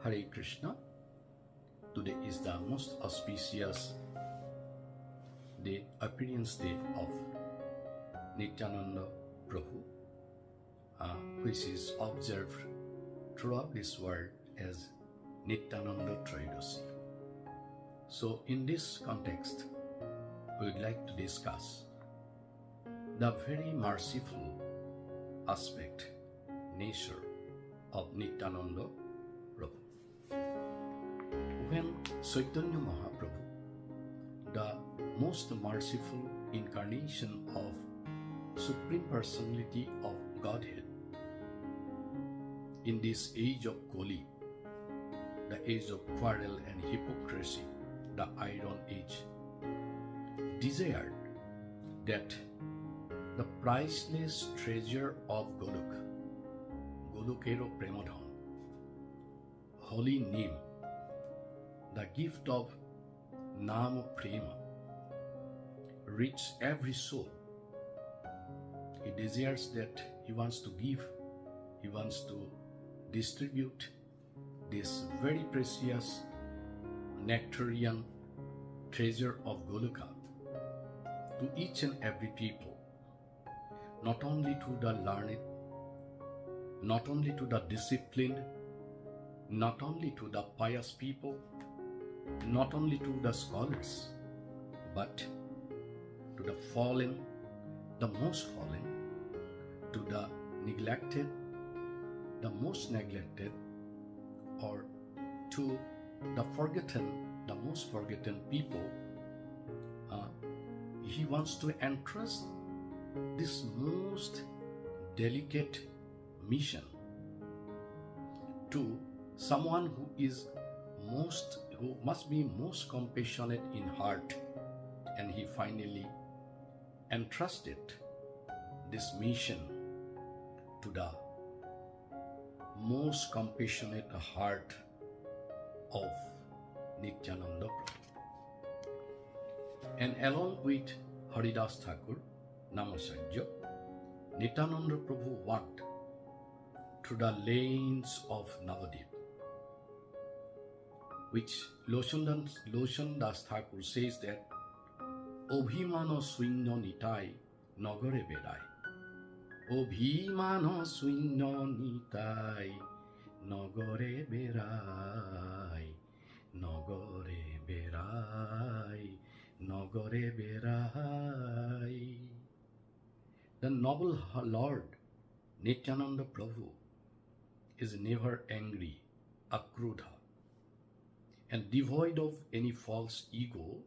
Hare Krishna. Today is the most auspicious day, appearance day of Nityananda Prabhu, which is observed throughout this world as Nityananda trayudasi. So in this context, we would like to discuss the very merciful aspect, nature of Nityananda Prabhu. When Chaitanya Mahaprabhu, the most merciful incarnation of Supreme Personality of Godhead, in this age of Kali, the age of quarrel and hypocrisy, the Iron Age, desired that the priceless treasure of Golokero Premodhan, holy name, the gift of Nama Prema, reach every soul. He desires that he wants to give, he wants to distribute this very precious nectarian treasure of Goloka to each and every people, not only to the learned, not only to the disciplined, not only to the pious people, not only to the scholars, but to the fallen, the most fallen, to the neglected, the most neglected, or to the forgotten, the most forgotten people. He wants to entrust this most delicate mission to someone who must be most compassionate in heart, and he finally entrusted this mission to the most compassionate heart of Nityananda Prabhu. And along with Haridas Thakur, Namasajya, Nityananda Prabhu walked through the lanes of Navadip, which Loshan Das Thakur says that Obhimano Swinno Nitai Nagore Berai. Obhimano Swinno Nitai Nagore Berai. Nagore Berai. Nagore Berai. The noble Lord Nityananda Prabhu is never angry, akrudha, and devoid of any false ego.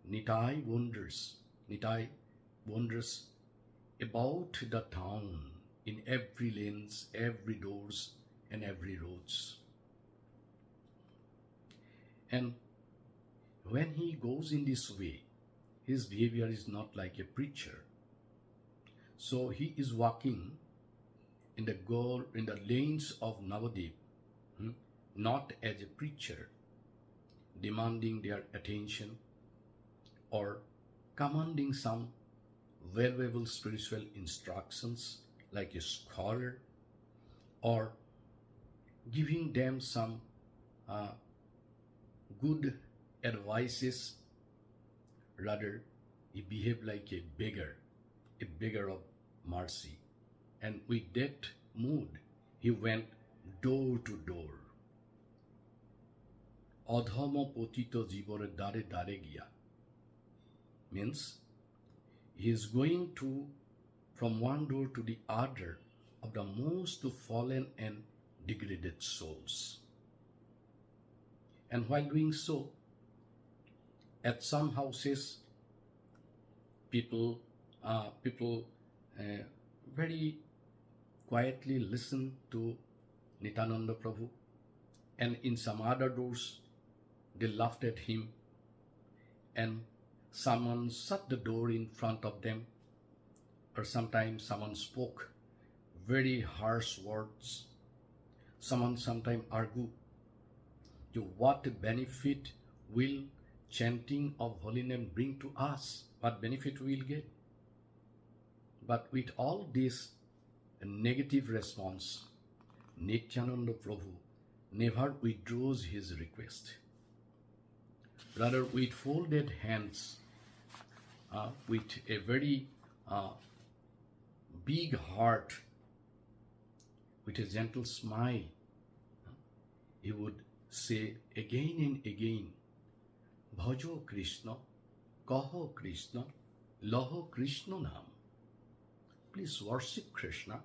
Nitai wanders about the town in every lanes, every doors, and every roads. And when he goes in this way, his behavior is not like a preacher. So he is walking in the lanes of Navadip, not as a preacher, demanding their attention or commanding some valuable spiritual instructions like a scholar, or giving them some good advices. Rather, he behaved like a beggar of mercy. And with that mood, he went door to door. Adhama potito jibore dare dare giya. Means he is going from one door to the other of the most fallen and degraded souls. And while doing so, at some houses, people very quietly listen to Nityananda Prabhu, and in some other doors, they laughed at him, and someone shut the door in front of them, or sometimes someone spoke very harsh words. Someone sometimes argue, what benefit will chanting of holy name bring to us? What benefit we will get? But with all this negative response, Nityananda Prabhu never withdraws his request. Rather, with folded hands, with a very big heart, with a gentle smile, he would say again and again, Bhajo Krishna, Kaho Krishna, Laho Krishna Nam. Please worship Krishna,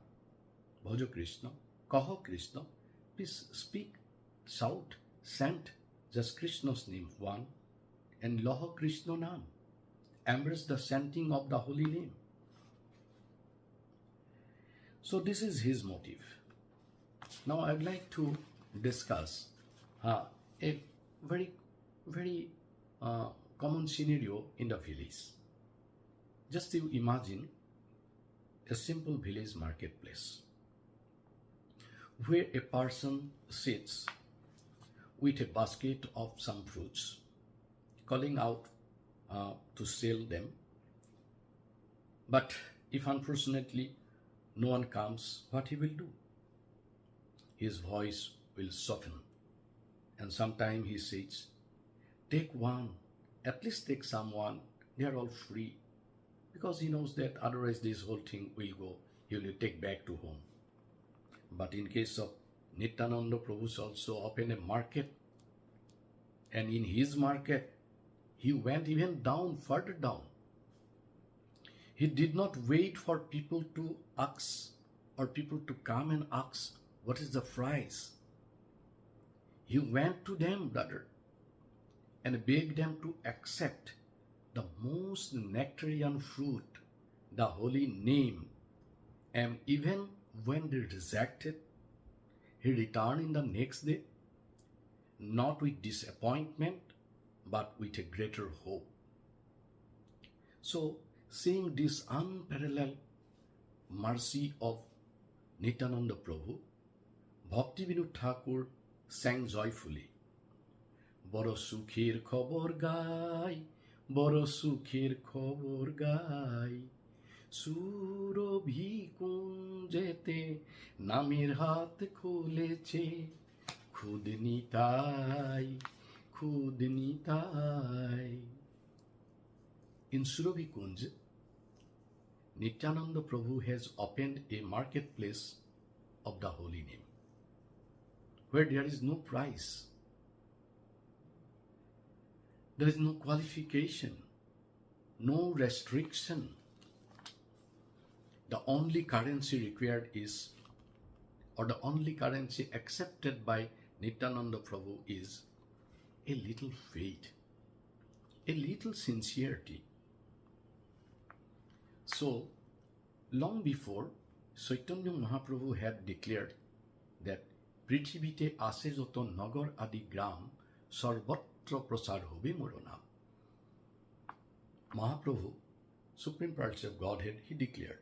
Bhajo Krishna, Kaho Krishna. Please speak, shout, chant just Krishna's name one, and Laho Krishna Nam. Embrace the chanting of the holy name. So this is his motive. Now I'd like to discuss a very, very common scenario in the village. Just you imagine a simple village marketplace where a person sits with a basket of some fruits, calling out to sell them. But if unfortunately no one comes, what he will do? His voice will soften, and sometimes he says, take one, at least take someone, they are all free. Because he knows that otherwise this whole thing will go, he will take back to home. But in case of Nityananda Prabhu also opened a market, and in his market, he went even down, further down. He did not wait for people to ask or people to come and ask, what is the price? He went to them, brother, and begged them to accept the most nectarian fruit, the holy name. And even when they rejected, he returned in the next day, not with disappointment, but with a greater hope. So, seeing this unparalleled mercy of Nityananda Prabhu, Bhakti Vinod Thakur sang joyfully, Boro sukher khobor gai, Boro sukher khobor gai, Surobhi kunjete namer haat khuleche, Khud nitai, Khud nitai. In Surabhi Kunj, Nityananda Prabhu has opened a marketplace of the holy name, where there is no price, there is no qualification, no restriction. The only currency required is, or the only currency accepted by Nityananda Prabhu is a little faith, a little sincerity. So, long before, Chaitanya Mahaprabhu had declared that Prithibite ase joto nagar adi gram sarvatra prasar hobe moro naam. Mahaprabhu, Supreme Personality of Godhead, he declared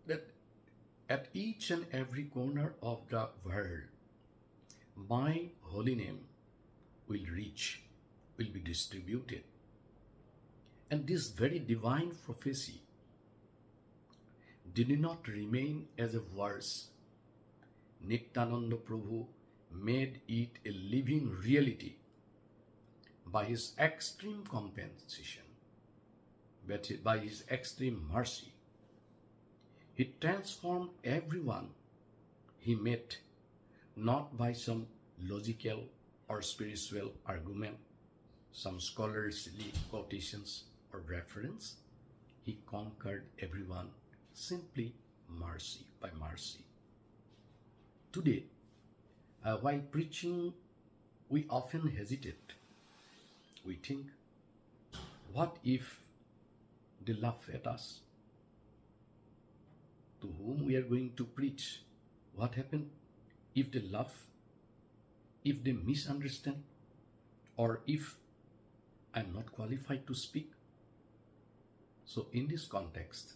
that at each and every corner of the world, my holy name will reach, will be distributed. And this very divine prophecy did not remain as a verse. Nityananda Prabhu made it a living reality by his extreme compensation, by his extreme mercy. He transformed everyone he met, not by some logical or spiritual argument, some scholarly quotations or reference. He conquered everyone simply mercy by mercy. Today, while preaching, we often hesitate. We think, what if they laugh at us? To whom we are going to preach? What happened if they laugh? If they misunderstand? Or if I'm not qualified to speak? So in this context,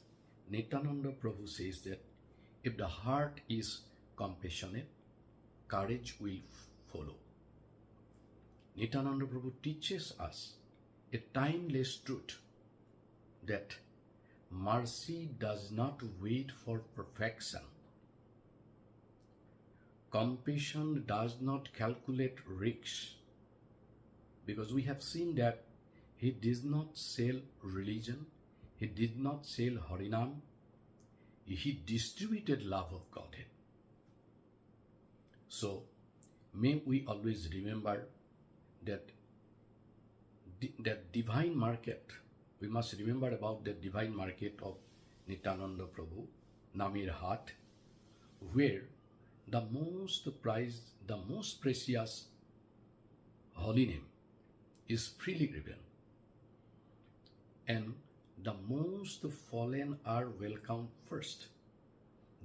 Nityananda Prabhu says that if the heart is compassionate, courage will follow. Nityananda Prabhu teaches us a timeless truth that mercy does not wait for perfection. Compassion does not calculate risks, because we have seen that he did not sell religion, he did not sell Harinam, he distributed love of Godhead. So may we always remember that that divine market. We must remember about the divine market of Nityananda Prabhu, Namir Hat, where the most prized, the most precious holy name is freely given, and the most fallen are welcomed first.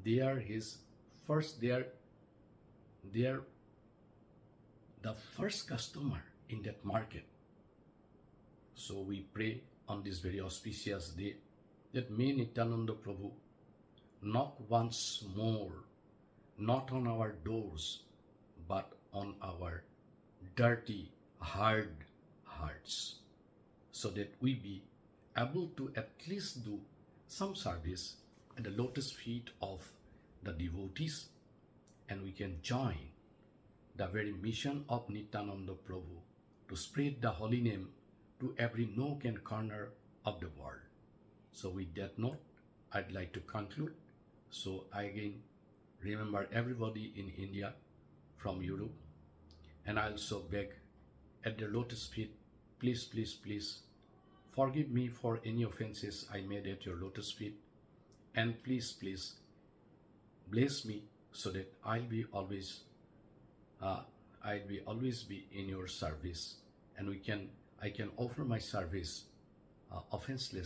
They are his first. They are the first customer in that market. So we pray on this very auspicious day that may Nityananda Prabhu knock once more, not on our doors, but on our dirty, hard hearts, so that we be able to at least do some service at the lotus feet of the devotees, and we can join the very mission of Nityananda Prabhu to spread the holy name to every nook and corner of the world. So with that note, I'd like to conclude. So I again remember everybody in India, from Europe, and I also beg at the lotus feet, please, please, please forgive me for any offenses I made at your lotus feet, and please, please bless me so that I'll be always be in your service, and I can offer my service offenseless